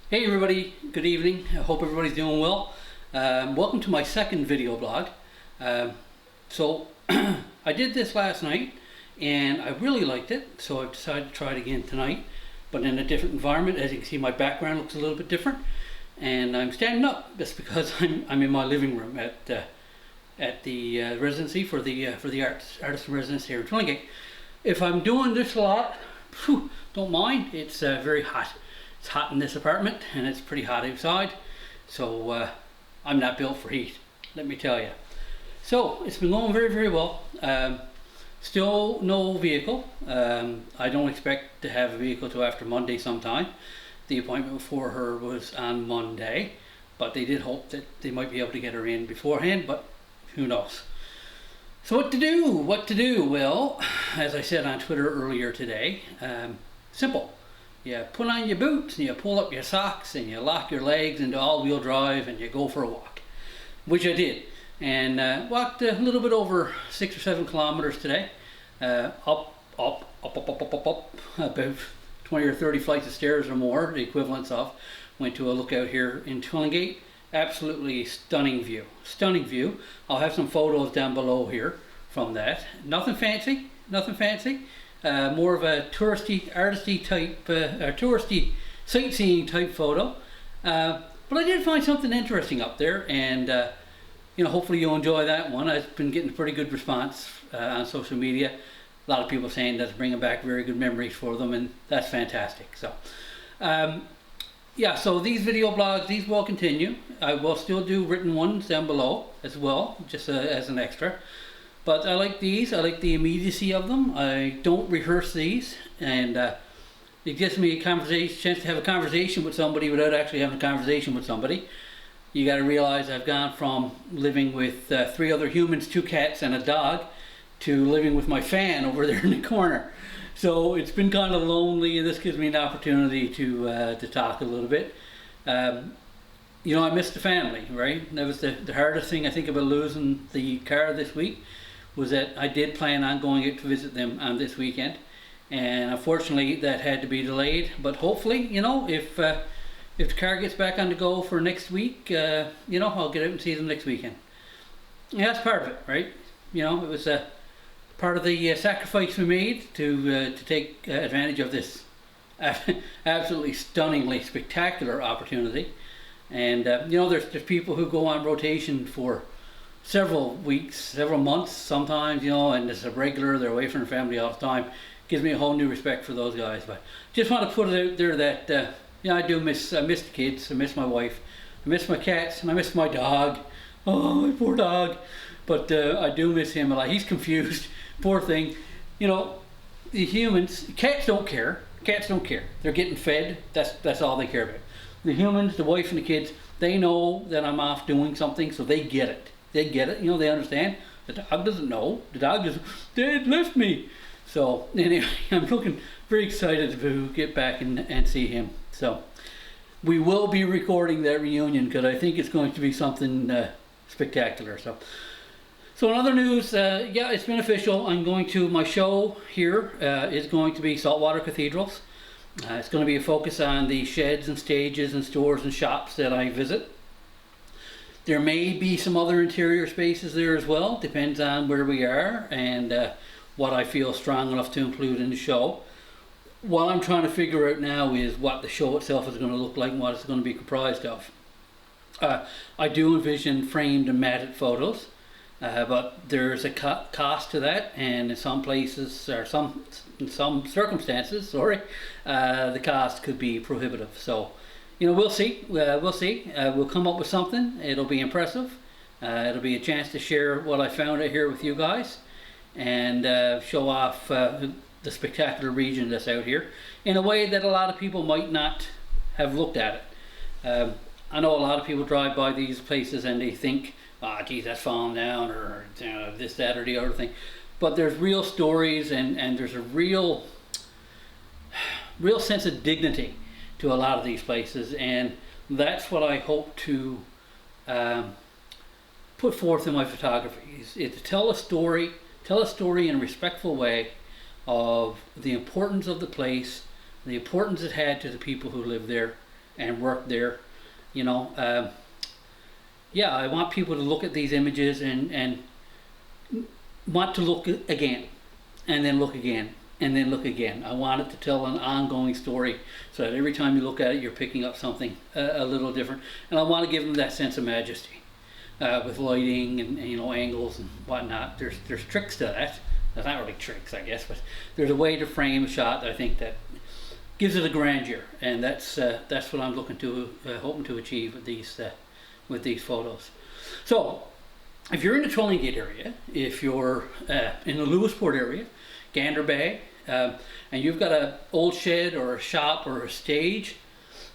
Hey everybody, good evening. I hope everybody's doing well. Welcome to my second video blog. So I did this last night and I really liked it, so I've decided to try it again tonight, but in a different environment. As you can see, my background looks a little bit different, and I'm standing up just because I'm in my living room at the residency for the artist in residence here in Twillingate. If I'm doing this a lot, don't mind. It's very hot. It's hot in this apartment and it's pretty hot outside, so I'm not built for heat, let me tell you. So it's been going very, very well. Still no vehicle. I don't expect to have a vehicle till after Monday sometime. The appointment for her was on Monday, but they did hope that they might be able to get her in beforehand, but who knows. So what to do? What to do? Well, as I said on Twitter earlier today, simple. You put on your boots and you pull up your socks and you lock your legs into all-wheel drive and you go for a walk, which I did, and walked a little bit over 6 or 7 kilometers today, up, about 20 or 30 flights of stairs or more, the equivalents of. Went to a lookout here in Twillingate. Absolutely stunning view, stunning view. I'll have some photos down below here from that. Nothing fancy, nothing fancy. More of a touristy, artisty type, touristy sightseeing type photo. But I did find something interesting up there, and hopefully you'll enjoy that one. I've been getting a pretty good response on social media. A lot of people saying that's bringing back very good memories for them, and that's fantastic. So, yeah, so these video blogs, these will continue. I will still do written ones down below as well, just as an extra. But I like these. I like the immediacy of them. I don't rehearse these, and it gives me a chance to have a conversation with somebody without actually having a conversation with somebody. You got to realize I've gone from living with 3 other humans, 2 cats, and a dog, to living with my fan over there in the corner. So it's been kind of lonely, and this gives me an opportunity to talk a little bit. I missed the family, right? That was the hardest thing I think about losing the car this week, was that I did plan on going out to visit them on this weekend, and unfortunately that had to be delayed. But hopefully, if the car gets back on the go for next week, I'll get out and see them next weekend. Yeah, that's part of it, right? It was part of the sacrifice we made to take advantage of this absolutely stunningly spectacular opportunity. And there's people who go on rotation for several weeks, several months sometimes, and it's a regular, they're away from their family all the time. Gives me a whole new respect for those guys. But just want to put it out there that I do miss the kids, I miss my wife, I miss my cats, and I miss my dog. Oh, my poor dog. But I do miss him a lot. He's confused, poor thing. The humans, cats don't care. Cats don't care. They're getting fed. That's all they care about. The humans, the wife and the kids, they know that I'm off doing something, so they get it. They get it, they understand. The dog doesn't know. The dog just, Dad left me. So anyway, I'm looking very excited to get back and see him. So we will be recording that reunion because I think it's going to be something spectacular. So in other news, yeah, it's been official. I'm going to, my show here is going to be Saltwater Cathedrals. It's going to be a focus on the sheds and stages and stores and shops that I visit. There may be some other interior spaces there as well, depends on where we are and what I feel strong enough to include in the show. What I'm trying to figure out now is what the show itself is going to look like and what it's going to be comprised of. I do envision framed and matted photos, but there's a cost to that, and in some places, or in some circumstances, the cost could be prohibitive. So, we'll see. We'll see. We'll come up with something. It'll be impressive. It'll be a chance to share what I found out here with you guys, and show off the spectacular region that's out here in a way that a lot of people might not have looked at it. I know a lot of people drive by these places and they think, geez, that's falling down, or this, that, or the other thing. But there's real stories, and there's a real sense of dignity to a lot of these places, and that's what I hope to put forth in my photography. Is to tell a story in a respectful way of the importance of the place, the importance it had to the people who live there, and worked there, you know. Yeah, I want people to look at these images and want to look again, and then look again, and then look again. I want it to tell an ongoing story, so that every time you look at it, you're picking up something a little different. And I want to give them that sense of majesty with lighting and you know, angles and whatnot. There's tricks to that. There's not really tricks, I guess, but there's a way to frame a shot that I think that gives it a grandeur, and that's what I'm looking to hoping to achieve with these photos. So, if you're in the Twillingate area, if you're in the Lewisport area, Gander Bay, and you've got an old shed or a shop or a stage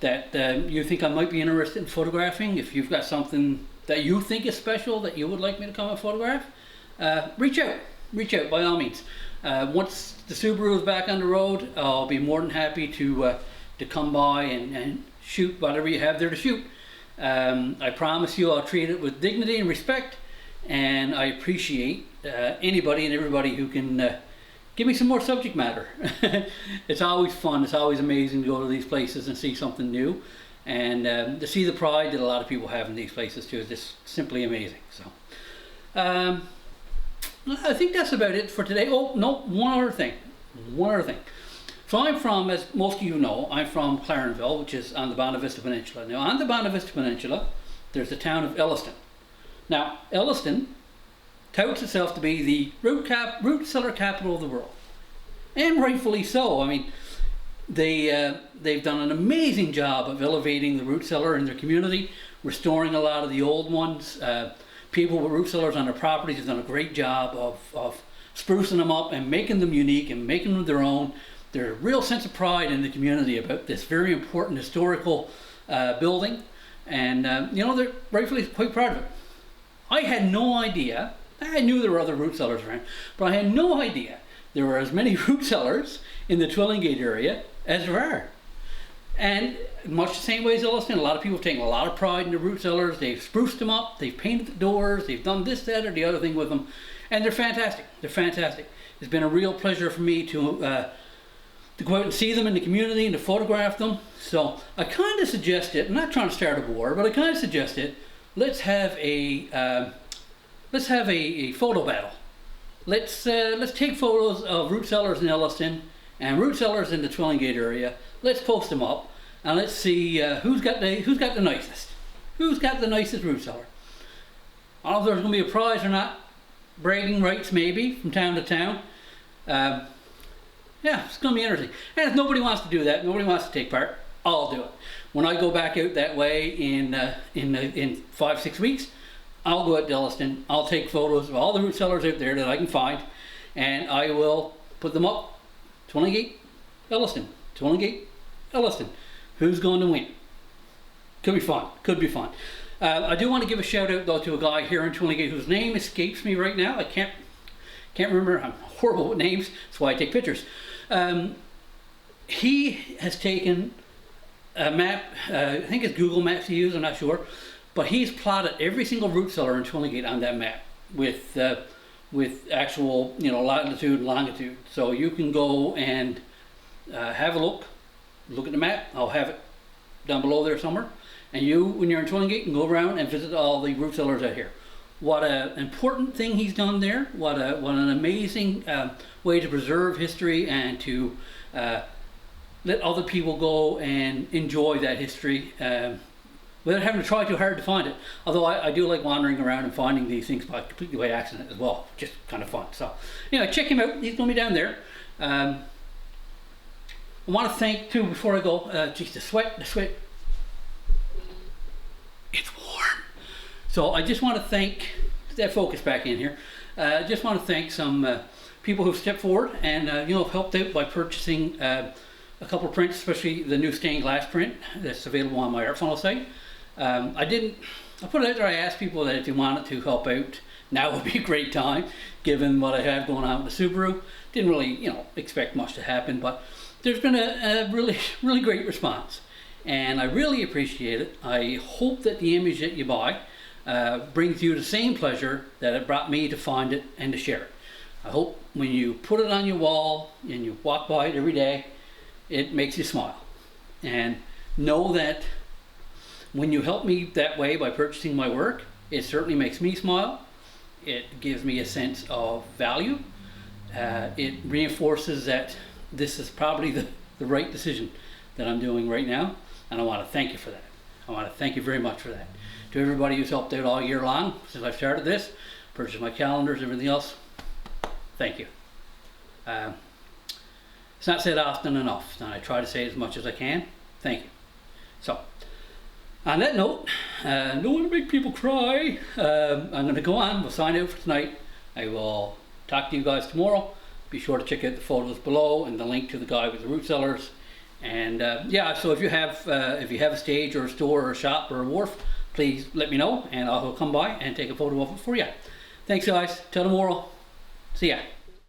that you think I might be interested in photographing, if you've got something that you think is special that you would like me to come and photograph, reach out by all means. Once the Subaru is back on the road, I'll be more than happy to come by and shoot whatever you have there to shoot. I promise you I'll treat it with dignity and respect, and I appreciate anybody and everybody who can give me some more subject matter. It's always fun, it's always amazing to go to these places and see something new, and to see the pride that a lot of people have in these places too is just simply amazing. So I think that's about it for today. Oh no, one other thing. So I'm from, as most of you know, I'm from Clarenville, which is on the Bonavista Peninsula. Now on the Bonavista Peninsula, there's the town of Elliston. Now Elliston touts itself to be the root cellar capital of the world, and rightfully so. I mean, they've done an amazing job of elevating the root cellar in their community, restoring a lot of the old ones. People with root cellars on their properties have done a great job of sprucing them up and making them unique and making them their own. There's a real sense of pride in the community about this very important historical building, and you know, they're rightfully quite proud of it. I had no idea. I knew there were other root cellars around, but I had no idea there were as many root cellars in the Twillingate area as there are. And much the same way as Elliston, a lot of people have taken a lot of pride in the root cellars. They've spruced them up, they've painted the doors, they've done this, that, or the other thing with them, and they're fantastic. They're fantastic. It's been a real pleasure for me to go out and see them in the community and to photograph them. So I kind of suggested, I'm not trying to start a war, but I kind of suggested, let's have a photo battle. Let's take photos of root cellars in Elliston and root cellars in the Twillingate area. Let's post them up and let's see who's got the nicest. Who's got the nicest root cellar? I don't know if there's going to be a prize or not. Bragging rights maybe from town to town. Yeah, it's going to be interesting. And if nobody wants to do that, nobody wants to take part, I'll do it. When I go back out that way in 5-6 weeks, I'll go out to Elliston. I'll take photos of all the root cellars out there that I can find, and I will put them up. Twillingate, Elliston. Twillingate, Elliston. Who's going to win? Could be fun. Could be fun. I do want to give a shout out though to a guy here in Twillingate whose name escapes me right now. I can't remember. I'm horrible with names. That's why I take pictures. He has taken a map. I think it's Google Maps he used. I'm not sure. But he's plotted every single root cellar in Twillingate on that map with actual, you know, latitude and longitude. So you can go and have a look at the map. I'll have it down below there somewhere. And you, when you're in Twillingate, can go around and visit all the root cellars out here. What an important thing he's done there. What an amazing way to preserve history and to let other people go and enjoy that history. Without having to try too hard to find it. Although I do like wandering around and finding these things completely by accident as well. Just kind of fun. So, anyway, check him out. He's going to be down there. I want to thank, too, before I go, geez, the sweat. It's warm. So I just want to thank, that focus back in here. I just want to thank some people who've stepped forward and, you know, have helped out by purchasing a couple of prints, especially the new stained glass print that's available on my Art Funnel site. I put it out there. I asked people that if they wanted to help out, now would be a great time, given what I have going on with the Subaru. Didn't really, you know, expect much to happen, but there's been a really, really great response, and I really appreciate it. I hope that the image that you buy brings you the same pleasure that it brought me to find it and to share it. I hope when you put it on your wall and you walk by it every day, it makes you smile. And know that when you help me that way by purchasing my work, it certainly makes me smile. It gives me a sense of value. It reinforces that this is probably the right decision that I'm doing right now, and I want to thank you for that. I want to thank you very much for that. To everybody who's helped out all year long since I've started this, purchased my calendars, everything else, thank you. It's not said often enough, and I try to say it as much as I can. Thank you. So, on that note, don't want to make people cry. I'm going to go on. We'll sign out for tonight. I will talk to you guys tomorrow. Be sure to check out the photos below and the link to the guy with the root cellars. And yeah, so if you have a stage or a store or a shop or a wharf, please let me know, and I'll come by and take a photo of it for you. Thanks, guys. Till tomorrow. See ya.